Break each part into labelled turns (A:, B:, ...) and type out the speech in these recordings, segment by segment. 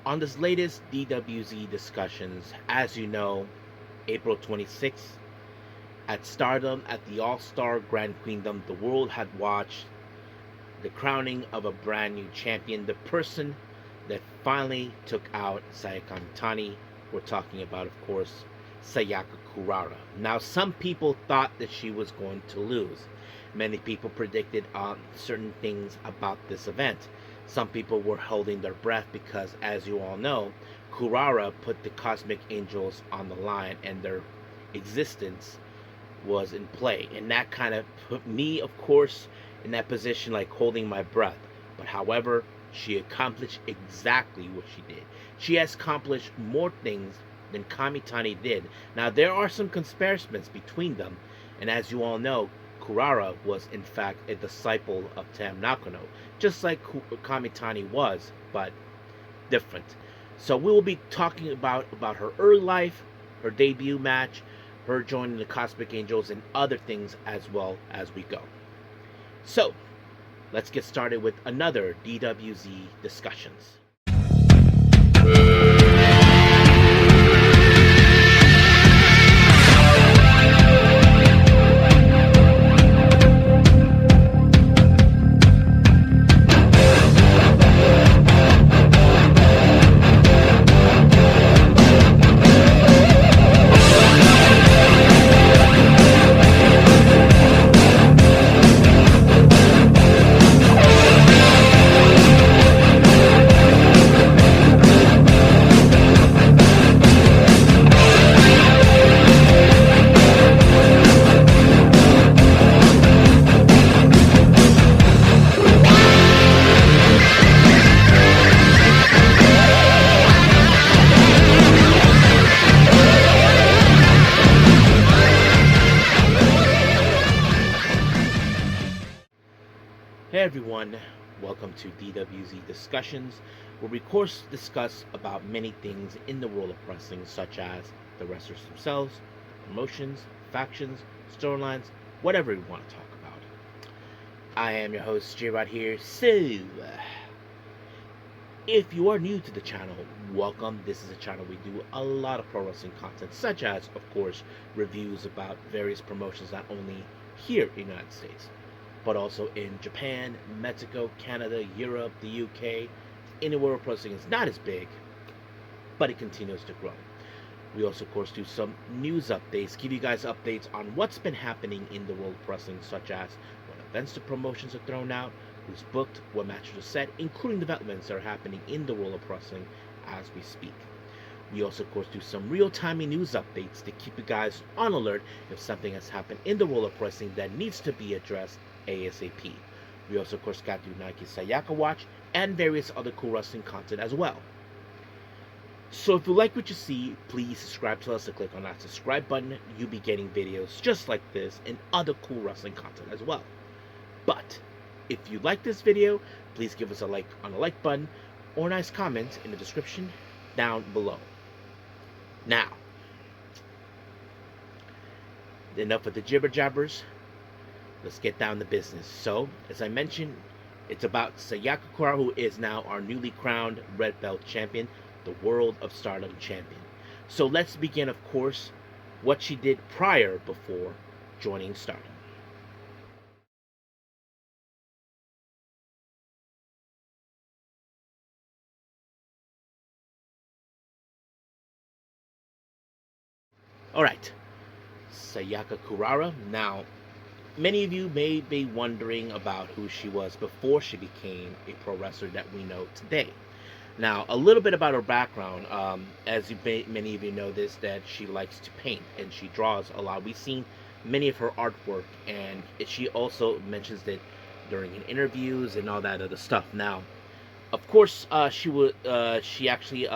A: On this latest DWZ discussions, as you know, April 26th, at Stardom at the All-Star Grand Queendom, the world had watched the crowning of a brand new champion, the person that finally took out Saya Kamitani. We're talking about, of course, Sayaka Kurara. Now, some people thought that she was going to lose. Many people predicted certain things about this event. Some people were holding their breath because, as you all know, Kurara put the Cosmic Angels on the line and their existence was in play. And that kind of put me, of course, in that position, like holding my breath. But however, she accomplished exactly what she did. She has accomplished more things than Kamitani did. Now, there are some comparisons between them. And as you all know, Kurara was in fact a disciple of Tam Nakano, just like Kamitani was, but different. So we will be talking about her early life, her debut match, her joining the Cosmic Angels, and other things as well as we go. So, let's get started with another DWZ discussions. Hey everyone, welcome to DWZ Discussions, where we of course discuss about many things in the world of wrestling, such as the wrestlers themselves, promotions, factions, storylines, whatever we want to talk about. I am your host, J Rod here. So, if you are new to the channel, welcome. This is a channel we do a lot of pro wrestling content, such as, of course, reviews about various promotions, not only here in the United States, but also in Japan, Mexico, Canada, Europe, the UK, anywhere where wrestling is not as big, but it continues to grow. We also, of course, do some news updates, give you guys updates on what's been happening in the world of wrestling, such as what events the promotions are thrown out, who's booked, what matches are set, including developments that are happening in the world of wrestling as we speak. We also, of course, do some real-time news updates to keep you guys on alert if something has happened in the world of wrestling that needs to be addressed ASAP. We also, of course, got to Nike Sayaka Watch and various other cool wrestling content as well. So if you like what you see, please subscribe to us and click on that subscribe button. You'll be getting videos just like this and other cool wrestling content as well. But if you like this video, please give us a like on the like button or a nice comment in the description down below. Now, enough of the jibber jabbers. Let's get down to business. So, as I mentioned, it's about Sayaka Kurara, who is now our newly crowned Red Belt champion, the World of Stardom champion. So let's begin, of course, what she did before joining Stardom. Alright, Sayaka Kurara. Now, many of you may be wondering about who she was before she became a pro wrestler that we know today. Now, a little bit about her background. Many of you know this, that she likes to paint and she draws a lot. We've seen many of her artwork, and she also mentions that during interviews and all that other stuff. Now, of course, she actually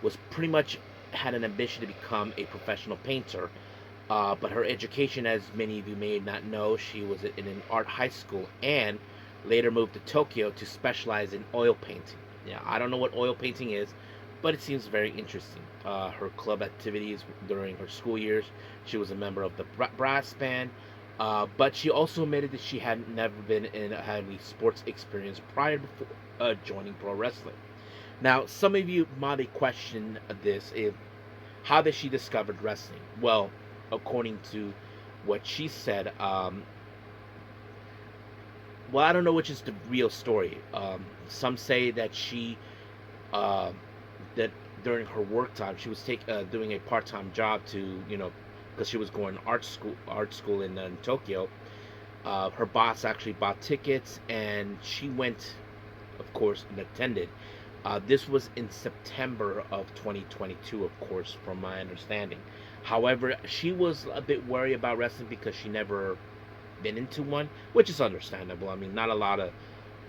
A: was pretty much had an ambition to become a professional painter. But her education, as many of you may not know, she was in an art high school and later moved to Tokyo to specialize in oil painting. Yeah, I don't know what oil painting is, but it seems very interesting. Her club activities during her school years, she was a member of the brass band, but she also admitted that she had never had any sports experience prior to joining pro wrestling. Now, some of you might question this: if how did she discover wrestling? Well, according to what she said, well, I don't know which is the real story. Some say that uh, that during her work time, she was doing a part-time job to, because she was going art school in Tokyo. Her boss actually bought tickets, and she went, of course, and attended. This was in September of 2022, of course, from my understanding. However, she was a bit worried about wrestling because she never been into one, which is understandable. I mean, not a lot of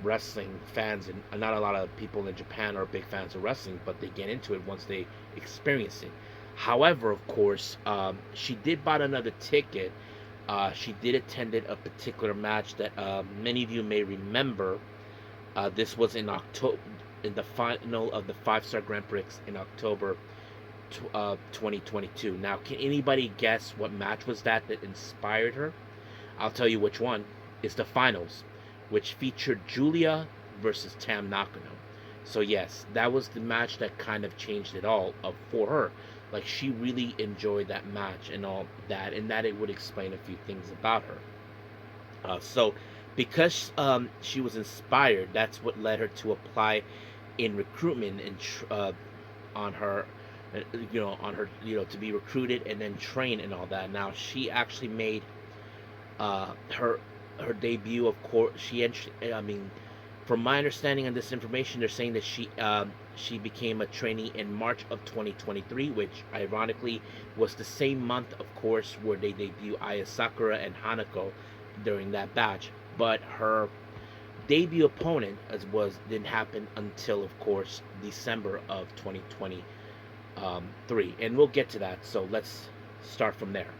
A: wrestling fans and not a lot of people in Japan are big fans of wrestling, but they get into it once they experience it. However, of course, she did buy another ticket. She did attend a particular match that many of you may remember. This was in October, in the final of the five-star Grand Prix in October 2022. Now, can anybody guess what match was that inspired her? I'll tell you which one. It's the finals, which featured Julia versus Tam Nakano. So yes, that was the match that kind of changed it all for her. Like, she really enjoyed that match and all that, and that it would explain a few things about her. So, because she was inspired, that's what led her to apply in recruitment and on her, to be recruited and then trained and all that. Now, she actually made her debut. Of course, I mean, from my understanding of this information, they're saying that she became a trainee in March of 2023, which ironically was the same month, of course, where they debut Aya Sakura and Hanako during that batch. But her debut opponent didn't happen until, of course, December of 2023, and we'll get to that. So let's start from there.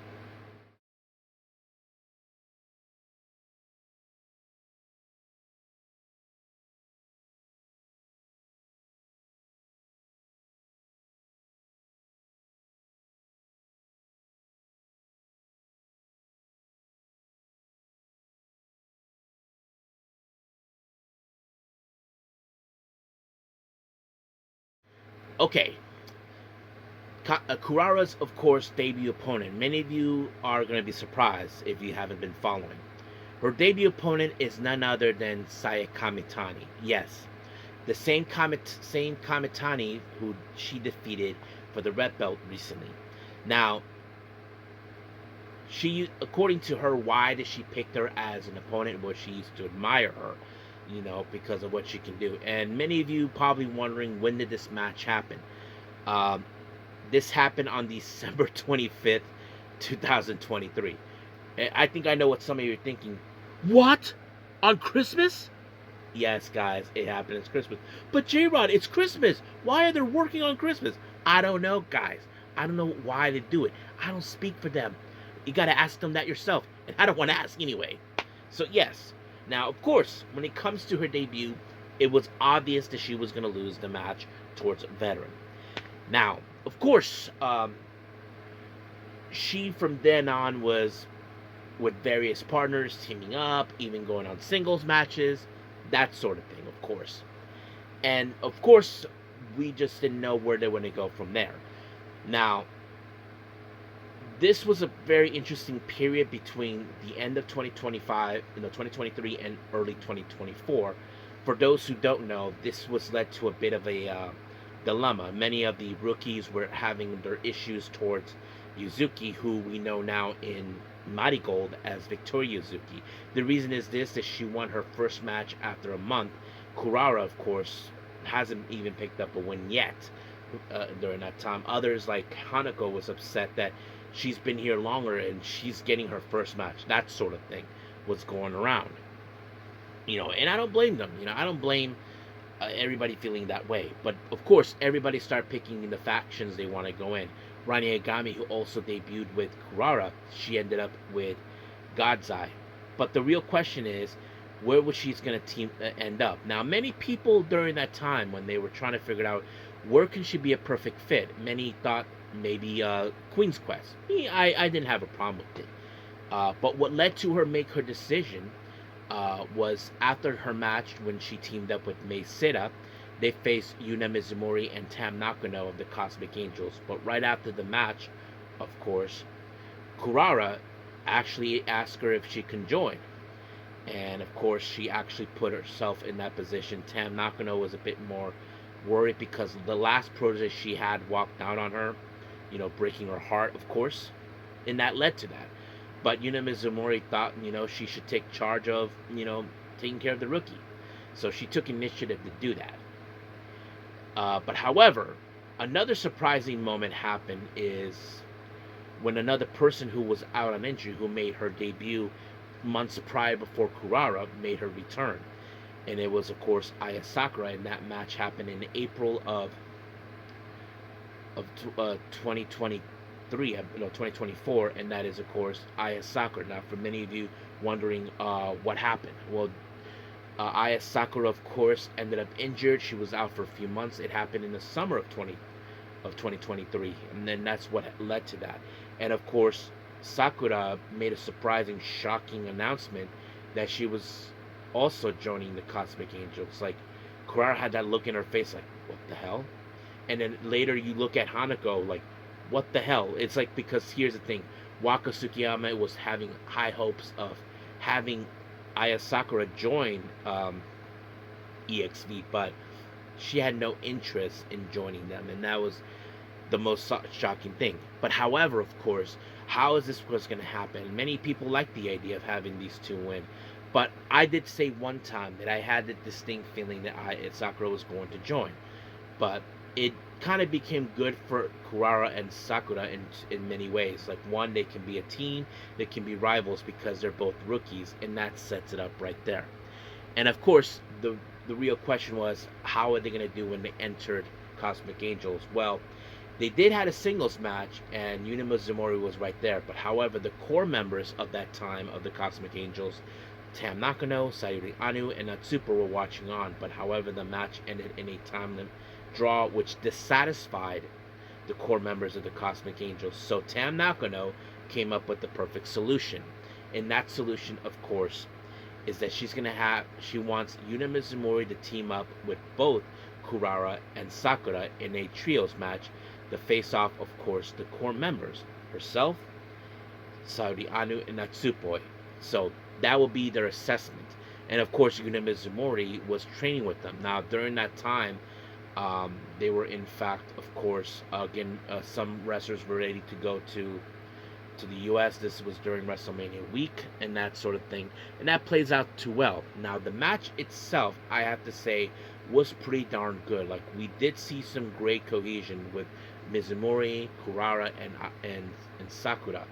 A: Okay, Kurara's, of course, debut opponent. Many of you are going to be surprised if you haven't been following. Her debut opponent is none other than Saya Kamitani. Yes, the same Kamitani who she defeated for the red belt recently. Now, according to her, why did she pick her as an opponent? Well, she used to admire her, because of what she can do. And many of you probably wondering, when did this match happen? Um, this happened on December 25th, 2023. I think I know what some of you are thinking. What? On Christmas? Yes, guys, it happened. It's Christmas. But J-Rod, it's Christmas. Why are they working on Christmas? I don't know, guys. I don't know why they do it. I don't speak for them. You got to ask them that yourself. And I don't want to ask anyway. So, yes. Now, of course, when it comes to her debut, it was obvious that she was going to lose the match towards a veteran. Now, of course, she from then on was with various partners, teaming up, even going on singles matches, that sort of thing, of course. And of course, we just didn't know where they were going to go from there. Now, this was a very interesting period between the end of 2025, 2023, and early 2024. For those who don't know, this was led to a bit of a dilemma. Many of the rookies were having their issues towards Yuzuki, who we know now in Marigold as Victoria Yuzuki. The reason is this: that she won her first match after a month. Kurara, of course, hasn't even picked up a win yet during that time. Others, like Hanako, was upset that she's been here longer and she's getting her first match. That sort of thing was going around. And I don't blame them. I don't blame everybody feeling that way. But of course, everybody started picking the factions they want to go in. Rani Agami, who also debuted with Kurara, she ended up with God's Eye. But the real question is, where was she's going to end up? Now, many people during that time, when they were trying to figure out where can she be a perfect fit, many thought maybe Queen's Quest. I didn't have a problem with it. But what led to her make her decision was after her match when she teamed up with Mei Sita. they faced Yuna Mizumori and Tam Nakano of the Cosmic Angels. But right after the match, of course, Kurara actually asked her if she can join. And of course, she actually put herself in that position. Tam Nakano was a bit more worried because the last protege she had walked out on her, breaking her heart, of course, and that led to that. But Yuna Mizumori thought, she should take charge of, taking care of the rookie. So she took initiative to do that. But however, another surprising moment happened is when another person who was out on injury, who made her debut months prior before Kurara, made her return. And it was, of course, Aya Sakura, and that match happened in April of 2023, 2024, and that is, of course, Aya Sakura. Now, for many of you wondering what happened, well, Aya Sakura, of course, ended up injured. She was out for a few months. It happened in the summer of 2023, and then that's what led to that. And of course, Sakura made a surprising, shocking announcement that she was also joining the Cosmic Angels. Like, Kurara had that look in her face, like, what the hell? And then later you look at Hanako, like, what the hell? It's like, because here's the thing, Waka Tsukiyama was having high hopes of having Aya Sakura join EXV, but she had no interest in joining them, and that was the most shocking thing. But however, of course, how is this going to happen? Many people like the idea of having these two win, but I did say one time that I had the distinct feeling that Sakura was going to join, but it kind of became good for Kurara and Sakura in many ways. Like, one, they can be a team, they can be rivals because they're both rookies, and that sets it up right there. And of course, the real question was, how are they going to do when they entered Cosmic Angels? Well, they did had a singles match, and Yuna Mizumori was right there. But however, the core members of that time of the Cosmic Angels, Tam Nakano, Sayuri Anu, and Natsupa, were watching on. But however, the match ended in a time draw, which dissatisfied the core members of the Cosmic Angels. So Tam Nakano came up with the perfect solution. And that solution, of course, is that she wants Yuna Mizumori to team up with both Kurara and Sakura in a trios match to face off, of course, the core members, herself, Sayuri Anu, and Natsupoi. So that will be their assessment. And of course, Yuna Mizumori was training with them. Now, during that time, they were, in fact, of course, again, some wrestlers were ready to go to the U.S. This was during WrestleMania week and that sort of thing, and that plays out too well. Now, the match itself, I have to say, was pretty darn good. Like, we did see some great cohesion with Mizumori, Kurara, and Sakura,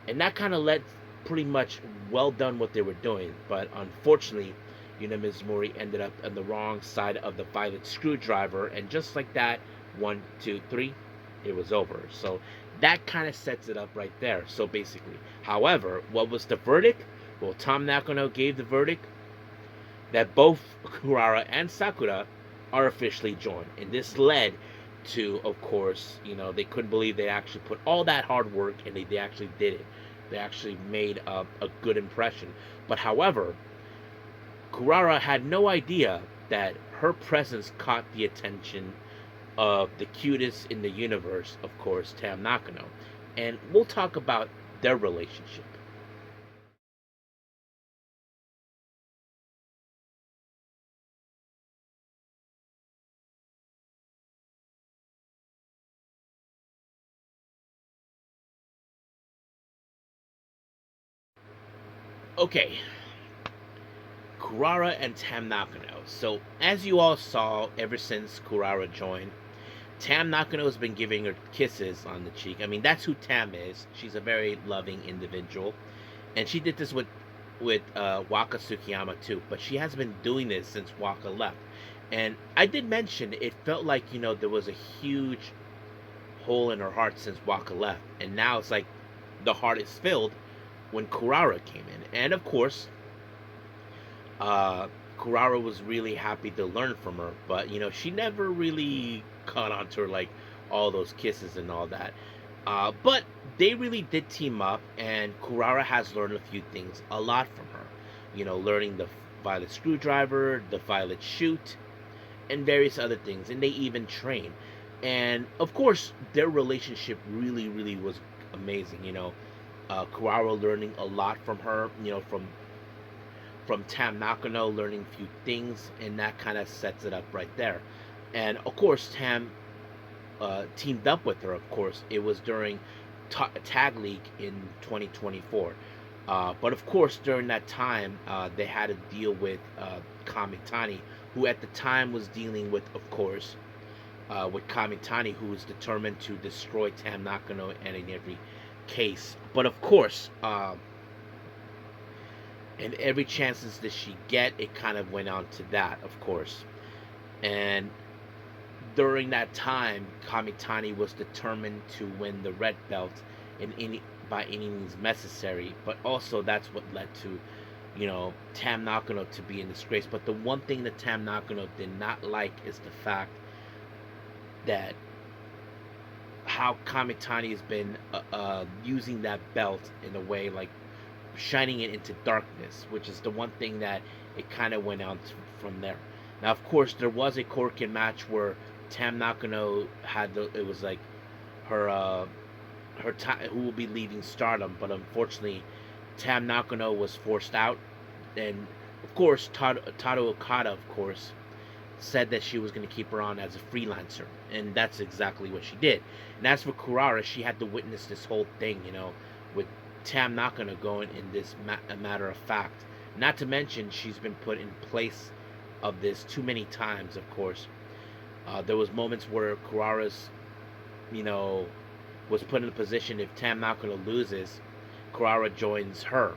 A: and that kind of led pretty much well done what they were doing. But unfortunately, Mizumori ended up on the wrong side of the violet screwdriver, and just like that, 1, 2, 3, it was over. So that kind of sets it up right there. So basically, however, what was the verdict? Well, Tam Nakano gave the verdict that both Kurara and Sakura are officially joined, and this led to, of course, they couldn't believe they actually put all that hard work, and they actually did it. They actually made a good impression. But however, Kurara had no idea that her presence caught the attention of the cutest in the universe, of course, Tam Nakano. And we'll talk about their relationship. Okay, Kurara and Tam Nakano. So, as you all saw, ever since Kurara joined, Tam Nakano has been giving her kisses on the cheek. I mean, that's who Tam is. She's a very loving individual, and she did this with Waka Tsukiyama too. But she has been doing this since Waka left. And I did mention it felt like there was a huge hole in her heart since Waka left, and now it's like the heart is filled when Kurara came in. And of course, uh, Kurara was really happy to learn from her, but she never really caught on to her, like all those kisses and all that. But they really did team up, and Kurara has learned a few things, a lot from her. Learning the violet screwdriver, the violet shoot, and various other things, and they even train. And of course, their relationship really, really was amazing. Kurara learning a lot from her. From Tam Nakano, learning a few things, and that kind of sets it up right there. And of course, Tam teamed up with her. Of course, it was during Tag League in 2024. But of course, during that time, they had to deal with Kamitani, who at the time was dealing with Kamitani, who was determined to destroy Tam Nakano in every case. But of course, and every chances that she get, it kind of went on to that, of course. And during that time, Kamitani was determined to win the red belt in any by any means necessary. But also, that's what led to, Tam Nakano to be in disgrace. But the one thing that Tam Nakano did not like is the fact that how Kamitani has been using that belt in a way like shining it into darkness, which is the one thing that it kind of went on from there. Now, of course, there was a Korakuen match where Tam Nakano it was like her time who will be leaving Stardom, but unfortunately, Tam Nakano was forced out, and of course, Taro Okada, of course, said that she was going to keep her on as a freelancer, and that's exactly what she did. And as for Kurara, she had to witness this whole thing, with Tam Nakano going in this a matter of fact. Not to mention, she's been put in place of this too many times. Of course, there was moments where Kurara's, you know, was put in a position if Tam Nakano loses, Kurara joins her.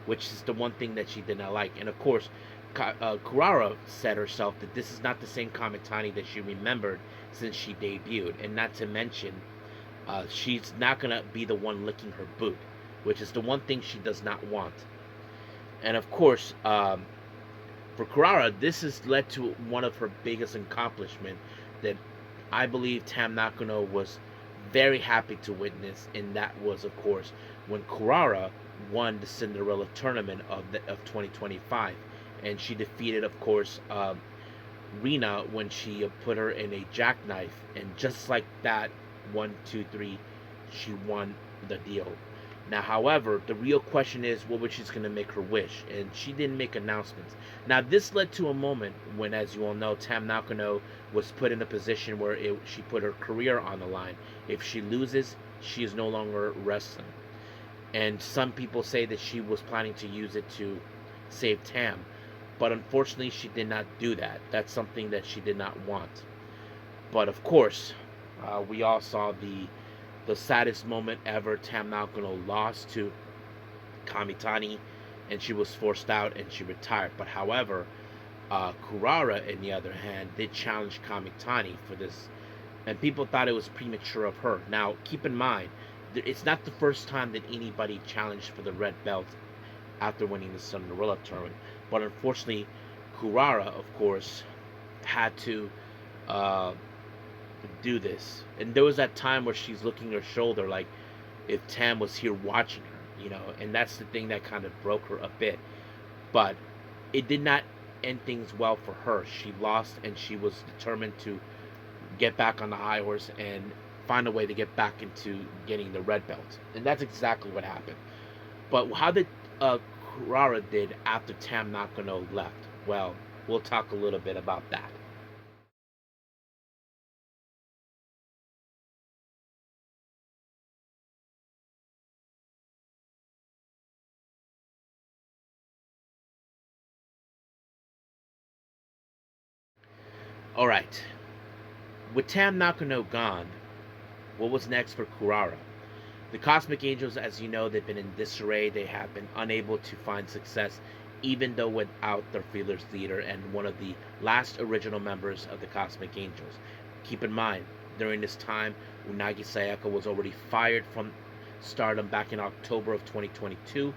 A: Which is the one thing that she did not like. And of course, Kurara said herself that this is not the same Kamitani that she remembered since she debuted, and not to mention, she's not gonna be the one licking her boot, which is the one thing she does not want. And of course, for Kurara, this has led to one of her biggest accomplishments that I believe Tam Nakano was very happy to witness, and that was, of course, when Kurara won the Cinderella tournament of 2025, and she defeated, of course, Rina when she put her in a jackknife, and just like that, 1, 2, 3, she won the deal. Now, however, the real question is, what was she going to make her wish? And she didn't make announcements. Now, this led to a moment when, as you all know, Tam Nakano was put in a position where she put her career on the line. If she loses, she is no longer wrestling. And some people say that she was planning to use it to save Tam. But unfortunately, she did not do that. That's something that she did not want. But of course, we all saw the saddest moment ever. Tam Nakano lost to Kamitani, and she was forced out and she retired. But however, Kurara, on the other hand, did challenge Kamitani for this, and people thought it was premature of her. Now, keep in mind, it's not the first time that anybody challenged for the red belt after winning the Cinderella tournament. But unfortunately, Kurara, of course, had to do this. And there was that time where she's looking her shoulder like if Tam was here watching her, and that's the thing that kind of broke her a bit. But it did not end things well for her. She lost, and she was determined to get back on the high horse and find a way to get back into getting the red belt. And that's exactly what happened. But how did Kurara did after Tam Nakano left? Well, we'll talk a little bit about that. All right. With Tam Nakano gone, what was next for Kurara? The Cosmic Angels, as you know, they've been in disarray. They have been unable to find success, even though without their fearless leader and one of the last original members of the Cosmic Angels. Keep in mind, during this time, Unagi Sayaka was already fired from Stardom back in October of 2022.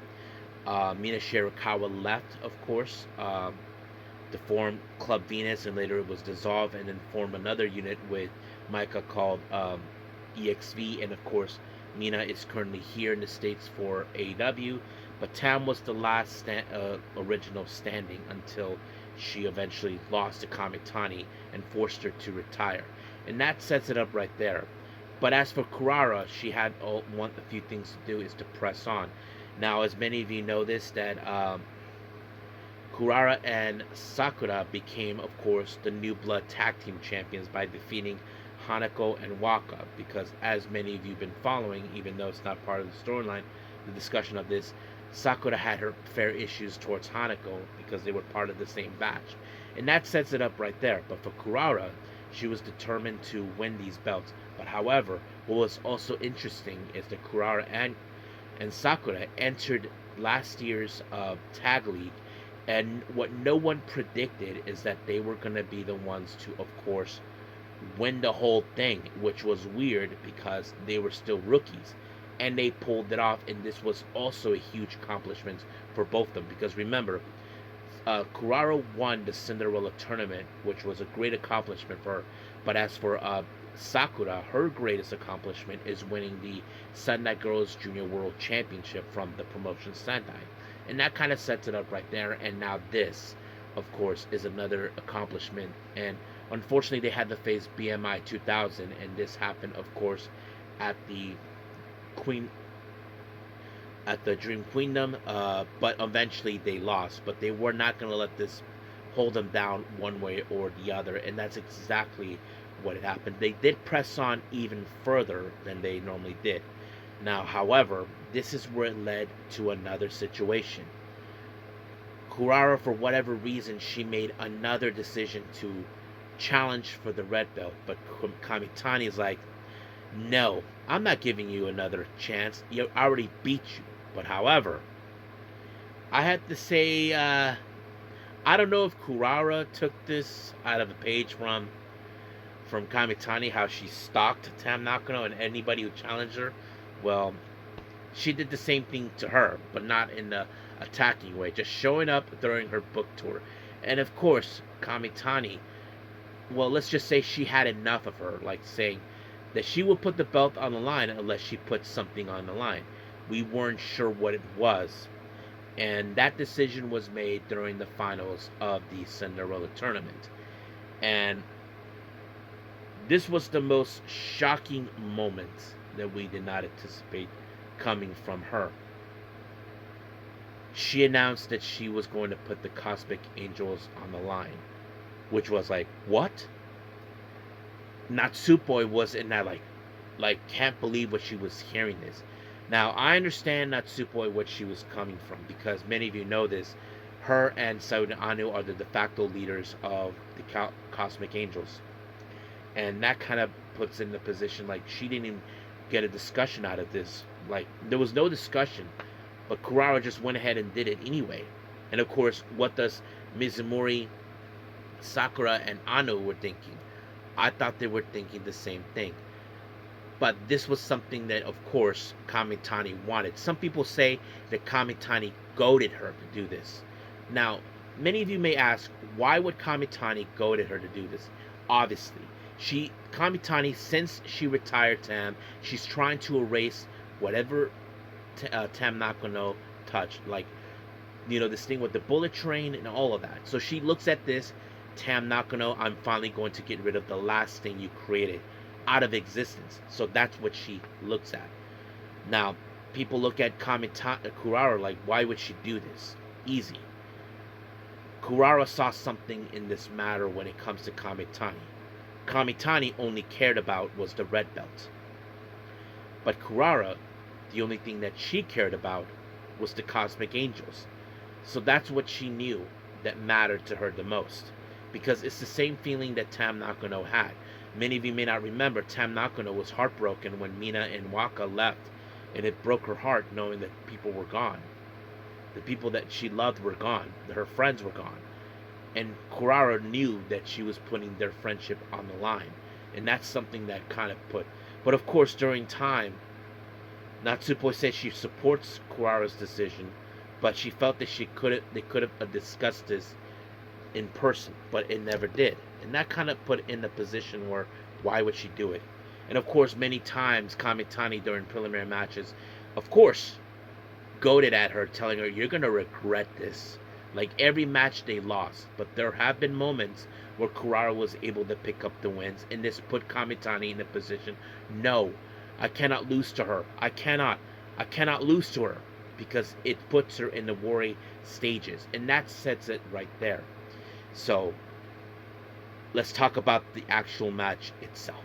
A: Mina Shirakawa left, of course, to form Club Venus, and later it was dissolved and then formed another unit with Micah called EXV, and of course Mina is currently here in the States for AEW, but Tam was the last original standing until she eventually lost to Kamitani and forced her to retire. And that sets it up right there. But as for Kurara, she had a few things to do is to press on. Now, as many of you know this, that Kurara and Sakura became, of course, the New Blood Tag Team Champions by defeating Hanako and Waka. Because, as many of you have been following, even though it's not part of the storyline, the discussion of this, Sakura had her fair issues towards Hanako because they were part of the same batch. And that sets it up right there. But for Kurara, she was determined to win these belts. But however, what was also interesting is that Kurara and Sakura entered last year's tag league, and what no one predicted is that they were going to be the ones to, of course, win the whole thing, which was weird because they were still rookies. And they pulled it off, and this was also a huge accomplishment for both of them. Because remember, Kurara won the Cinderella tournament, which was a great accomplishment for her. But as for Sakura, her greatest accomplishment is winning the Sendai Girls Junior World Championship from the promotion Sendai. And that kind of sets it up right there. And now this, of course, is another accomplishment. And unfortunately, they had to face BMI 2000, and this happened, of course, at the Dream Queendom, but eventually they lost. But they were not going to let this hold them down one way or the other, and that's exactly what had happened. They did press on even further than they normally did. Now, however, this is where it led to another situation. Kurara, for whatever reason, she made another decision to challenge for the red belt, but Kamitani is like, no, I'm not giving you another chance. You already beat you. But however, I have to say, I don't know if Kurara took this out of the page from Kamitani, how she stalked Tam Nakano and anybody who challenged her. Well, she did the same thing to her, but not in the attacking way, just showing up during her book tour. And of course, Kamitani, well, let's just say she had enough of her, like saying that she would put the belt on the line unless she put something on the line. We weren't sure what it was. And that decision was made during the finals of the Cinderella tournament. And this was the most shocking moment that we did not anticipate coming from her. She announced that she was going to put the Cosmic Angels on the line, which was like, what? Natsupoi was in that like can't believe what she was hearing this. Now I understand Natsupoi what she was coming from, because many of you know this. Her and Sayuri Anu are the de facto leaders of the Cosmic Angels, and that kind of puts in the position like she didn't even get a discussion out of this. Like there was no discussion, but Kurara just went ahead and did it anyway. And of course, what does Mizumori, Sakura, and Anu were thinking? I thought they were thinking the same thing. But this was something that, of course, Kamitani wanted. Some people say that Kamitani goaded her to do this. Now, many of you may ask, why would Kamitani goaded her to do this? Obviously, Kamitani, since she retired Tam, she's trying to erase whatever Tam Nakano touched. Like, this thing with the bullet train and all of that. So she looks at this, Tam Nakano, I'm finally going to get rid of the last thing you created out of existence. So that's what she looks at. Now, people look at Kurara like, why would she do this? Easy. Kurara saw something in this matter when it comes to Kamitani. Kamitani only cared about was the red belt. But Kurara, the only thing that she cared about was the Cosmic Angels. So that's what she knew that mattered to her the most. Because it's the same feeling that Tam Nakano had. Many of you may not remember, Tam Nakano was heartbroken when Mina and Waka left, and it broke her heart knowing that people were gone. The people that she loved were gone. Her friends were gone. And Kurara knew that she was putting their friendship on the line. And that's something that kind of put... But of course, during time, Natsupoi said she supports Kurara's decision, but she felt that they could have discussed this in person, but it never did. And that kind of put in the position where, why would she do it? And of course, many times Kamitani during preliminary matches, of course, goaded at her, telling her, you're going to regret this. Like every match they lost, but there have been moments where Kurara was able to pick up the wins, and this put Kamitani in a position, no, I cannot lose to her. I cannot lose to her, because it puts her in the worry stages, and that sets it right there. So let's talk about the actual match itself.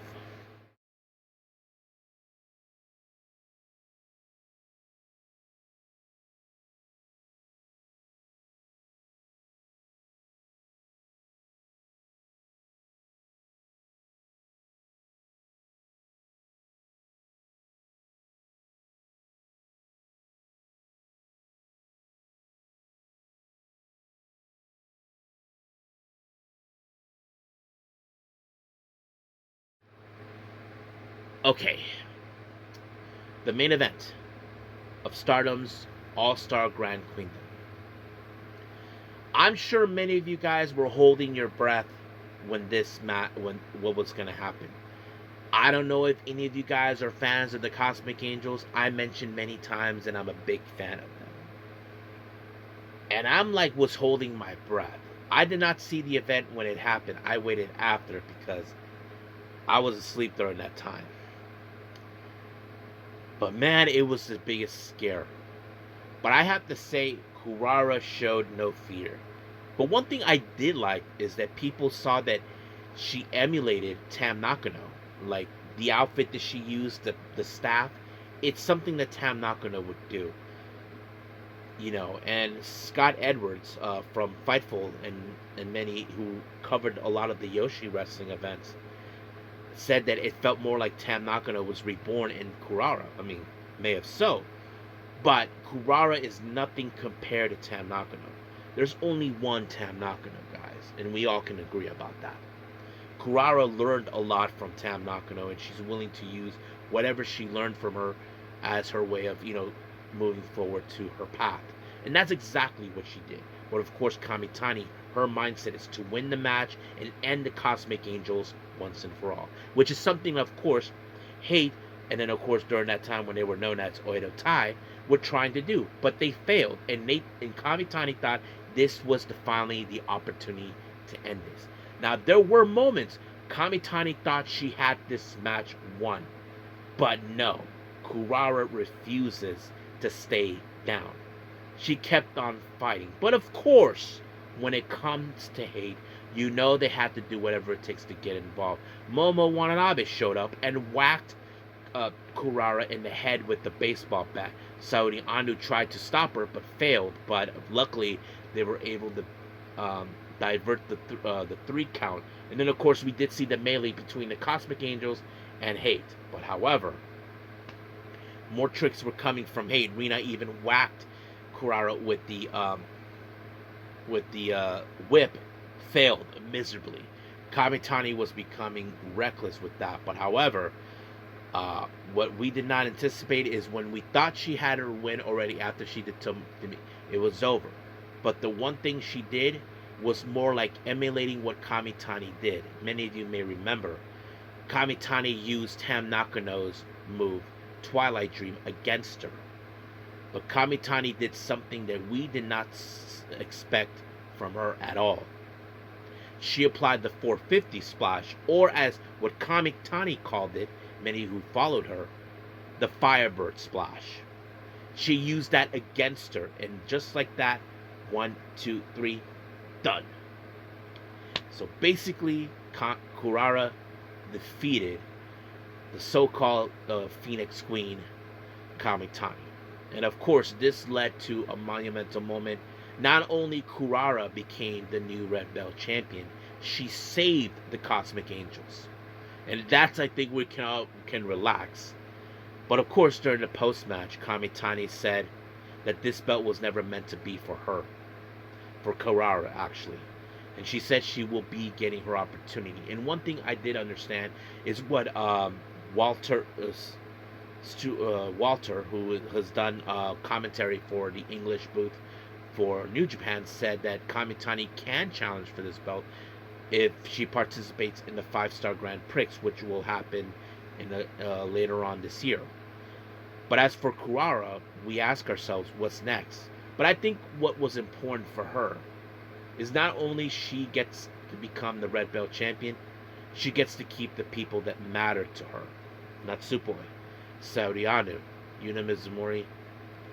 A: Okay, the main event of Stardom's All Star Grand Queendom. I'm sure many of you guys were holding your breath when what was going to happen. I don't know if any of you guys are fans of the Cosmic Angels. I mentioned many times and I'm a big fan of them. And I'm like was holding my breath. I did not see the event when it happened. I waited after because I was asleep during that time. But man, it was the biggest scare. But I have to say, Kurara showed no fear. But one thing I did like is that people saw that she emulated Tam Nakano. Like the outfit that she used, the staff, it's something that Tam Nakano would do. And Scott Edwards from Fightful and many who covered a lot of the Yoshi wrestling events said that it felt more like Tam Nakano was reborn in Kurara. I mean, may have so, but Kurara is nothing compared to Tam Nakano. There's only one Tam Nakano, guys, and we all can agree about that. Kurara learned a lot from Tam Nakano, and she's willing to use whatever she learned from her as her way of, moving forward to her path. And that's exactly what she did. But of course, Kamitani, her mindset is to win the match and end the Cosmic Angels once and for all. Which is something, of course, Hate, and then of course during that time when they were known as Oedo Tai, were trying to do. But they failed. And Kamitani thought this was finally the opportunity to end this. Now, there were moments Kamitani thought she had this match won. But no, Kurara refuses to stay down. She kept on fighting. But of course, when it comes to Hate, they had to do whatever it takes to get involved. Momo Watanabe showed up and whacked Kurara in the head with the baseball bat. Saori Anu tried to stop her but failed. But luckily, they were able to divert the 3 count. And then, of course, we did see the melee between the Cosmic Angels and Hate. But however, more tricks were coming from Hate. Rina even whacked Kurara with the whip, failed miserably. Kamitani was becoming reckless with that. But however, what we did not anticipate is when we thought she had her win already after she did to me, it was over. But the one thing she did was more like emulating what Kamitani did. Many of you may remember, Kamitani used Tam Nakano's move, Twilight Dream, against her. But Kamitani did something that we did not expect from her at all. She applied the 450 splash, or as what Kamitani called it, many who followed her, the Firebird splash. She used that against her, and just like that, 1, 2, 3, done. So basically, Kurara defeated the so-called Phoenix Queen, Kamitani. And of course, this led to a monumental moment. Not only Kurara became the new Red Belt champion, she saved the Cosmic Angels. And that's, I think, we can relax. But of course, during the post-match, Kamitani said that this belt was never meant to be for her. For Kurara, actually. And she said she will be getting her opportunity. And one thing I did understand is what Walter, who has done commentary for the English booth for New Japan, said that Kamitani can challenge for this belt if she participates in the 5-Star Grand Prix, which will happen later on this year. But as for Kurara, we ask ourselves, what's next? But I think what was important for her is not only she gets to become the red belt champion, she gets to keep the people that matter to her. Natsupoi, Saoriano, Yuna Mizumori,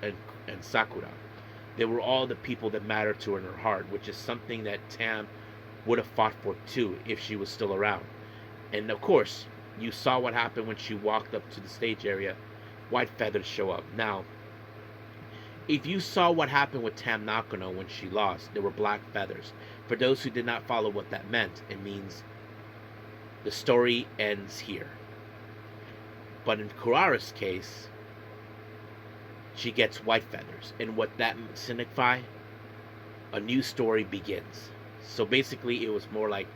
A: and, and Sakura. They were all the people that mattered to her in her heart, which is something that Tam would have fought for too if she was still around. And of course, you saw what happened when she walked up to the stage area. White feathers show up. Now, if you saw what happened with Tam Nakano when she lost, there were black feathers. For those who did not follow what that meant, it means the story ends here. But in Kurara's case, she gets white feathers. And what that signifies, a new story begins. So basically, it was more like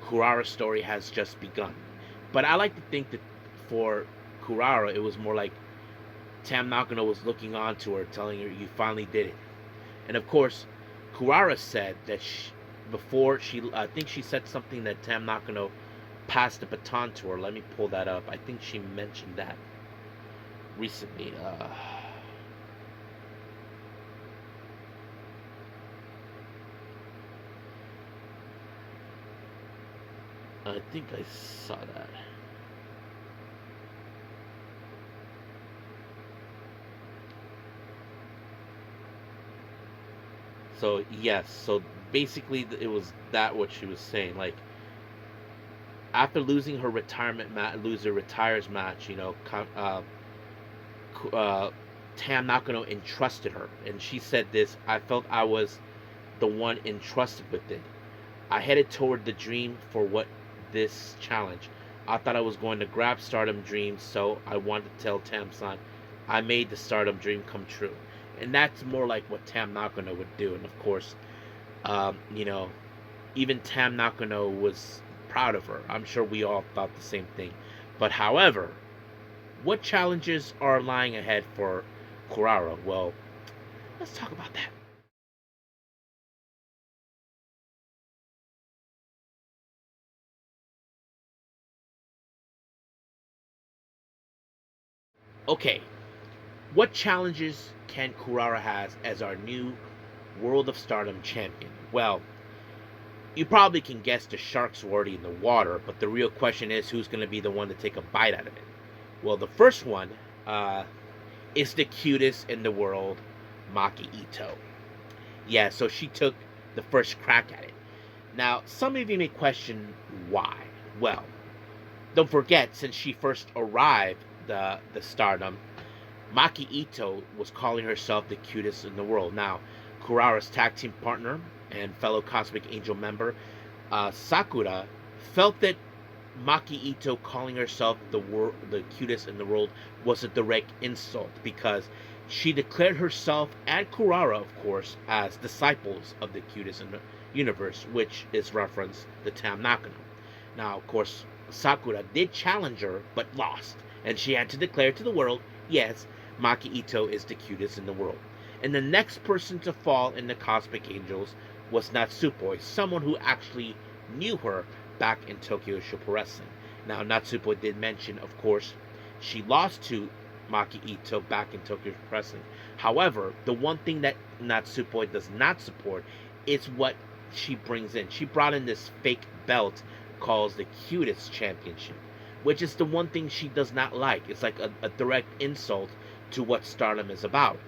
A: Kurara's story has just begun. But I like to think that for Kurara, it was more like Tam Nakano was looking on to her, telling her, "You finally did it." And of course, Kurara said that before she, I think she said something that Tam Nakano passed the baton to her. Let me pull that up. I think she mentioned that recently. I think I saw that. So yes, so basically it was that what she was saying. Like after losing her retirement match, loser retires match, Tam Nakano entrusted her, and she said this: "I felt I was the one entrusted with it. I headed toward the dream for what this challenge. I thought I was going to grab Stardom Dream, so I wanted to tell Tam-san I made the Stardom Dream come true." And that's more like what Tam Nakano would do. And of course, um, you know, even Tam Nakano was proud of her. I'm sure we all thought the same thing. But however, what challenges are lying ahead for Kurara? Well, let's talk about that. Okay, what challenges can Kurara has as our new World of Stardom champion? Well, you probably can guess the shark's already in the water, but the real question is who's going to be the one to take a bite out of it. Well, the first one is the cutest in the world, Maki Ito. Yeah, so she took the first crack at it. Now, some of you may question why. Well, don't forget, since she first arrived the Stardom, Maki Ito was calling herself the cutest in the world. Now, Kurara's tag team partner and fellow Cosmic Angel member, Sakura, felt that Maki Ito calling herself the cutest in the world was a direct insult because she declared herself and Kurara, of course, as disciples of the cutest in the universe, which is reference to Tam Nakano. Now, of course, Sakura did challenge her but lost, and she had to declare to the world, yes, Maki Ito is the cutest in the world. And the next person to fall in the Cosmic Angels was Natsupoi, someone who actually knew her back in Tokyo Super Wrestling. Now, Natsupoi did mention, of course, she lost to Maki Ito back in Tokyo Super Wrestling. However, the one thing that Natsupoi does not support is what she brings in. She brought in this fake belt called the Cutest Championship, which is the one thing she does not like. It's like a direct insult to what Stardom is about.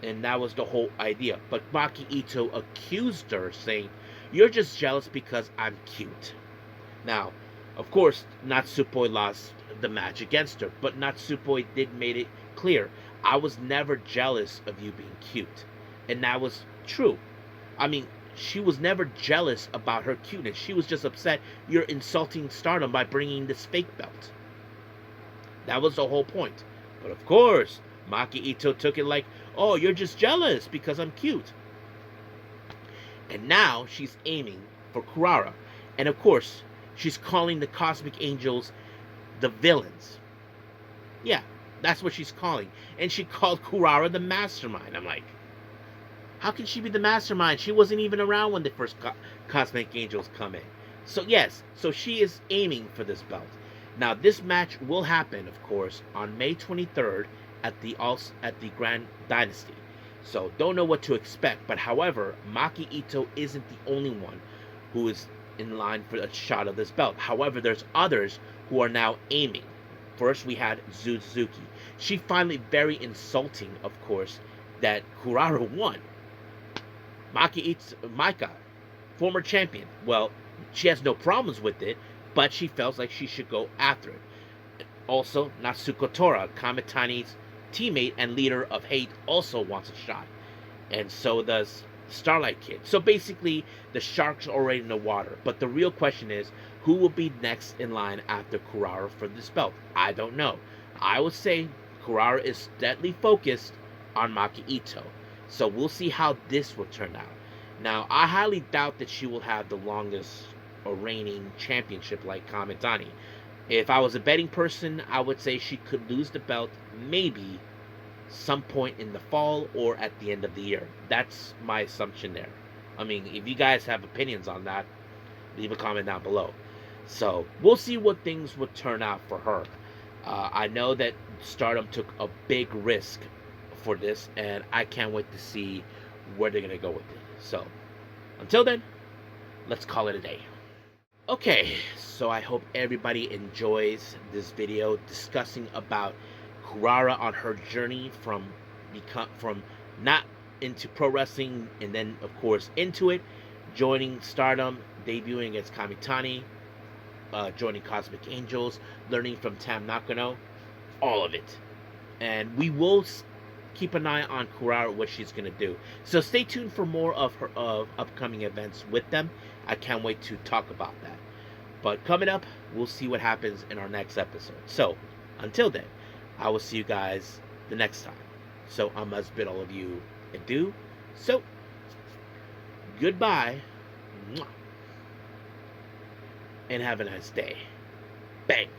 A: And that was the whole idea. But Maki Ito accused her, saying, "You're just jealous because I'm cute." Now, of course, Natsupoi lost the match against her, but Natsupoi did make it clear, "I was never jealous of you being cute." And that was true. I mean, she was never jealous about her cuteness. She was just upset you're insulting Stardom by bringing this fake belt. That was the whole point. But of course, Maki Ito took it like, "Oh, you're just jealous because I'm cute." And now she's aiming for Kurara. And of course, she's calling the Cosmic Angels the villains. Yeah, that's what she's calling. And she called Kurara the mastermind. I'm like, how can she be the mastermind? She wasn't even around when the first Cosmic Angels come in. So yes, so she is aiming for this belt. Now this match will happen, of course, on May 23rd at the Grand Dynasty. So don't know what to expect. But however, Maki Ito isn't the only one who is in line for a shot of this belt. However, there's others who are now aiming. First, we had Suzuki. She finally, very insulting, of course, that Kurara won. Maika, former champion. Well, she has no problems with it, but she felt like she should go after it. Also, Natsuko Tora, Kamitani's teammate and leader of Hate, also wants a shot. And so does Starlight Kid. So basically, the sharks are already in the water. But the real question is, who will be next in line after Kurara for this belt? I don't know. I would say Kurara is steadily focused on Maki Ito. So we'll see how this will turn out. Now, I highly doubt that she will have the longest reigning championship like Kamitani. If I was a betting person, I would say she could lose the belt maybe some point in the fall or at the end of the year. That's my assumption there. I mean, if you guys have opinions on that, leave a comment down below. So we'll see what things would turn out for her. I know that Stardom took a big risk for this, and I can't wait to see where they're gonna go with it. So until then, let's call it a day. Okay, so I hope everybody enjoys this video discussing about Kurara on her journey from not into pro wrestling and then of course into it, joining Stardom, debuting as Kamitani, joining Cosmic Angels, learning from Tam Nakano, all of it. And we will keep an eye on Kurara, what she's gonna do. So stay tuned for more of her upcoming events with them. I can't wait to talk about that. But coming up, we'll see what happens in our next episode. So until then, I will see you guys the next time. So I must bid all of you adieu. So goodbye, and have a nice day. Bang.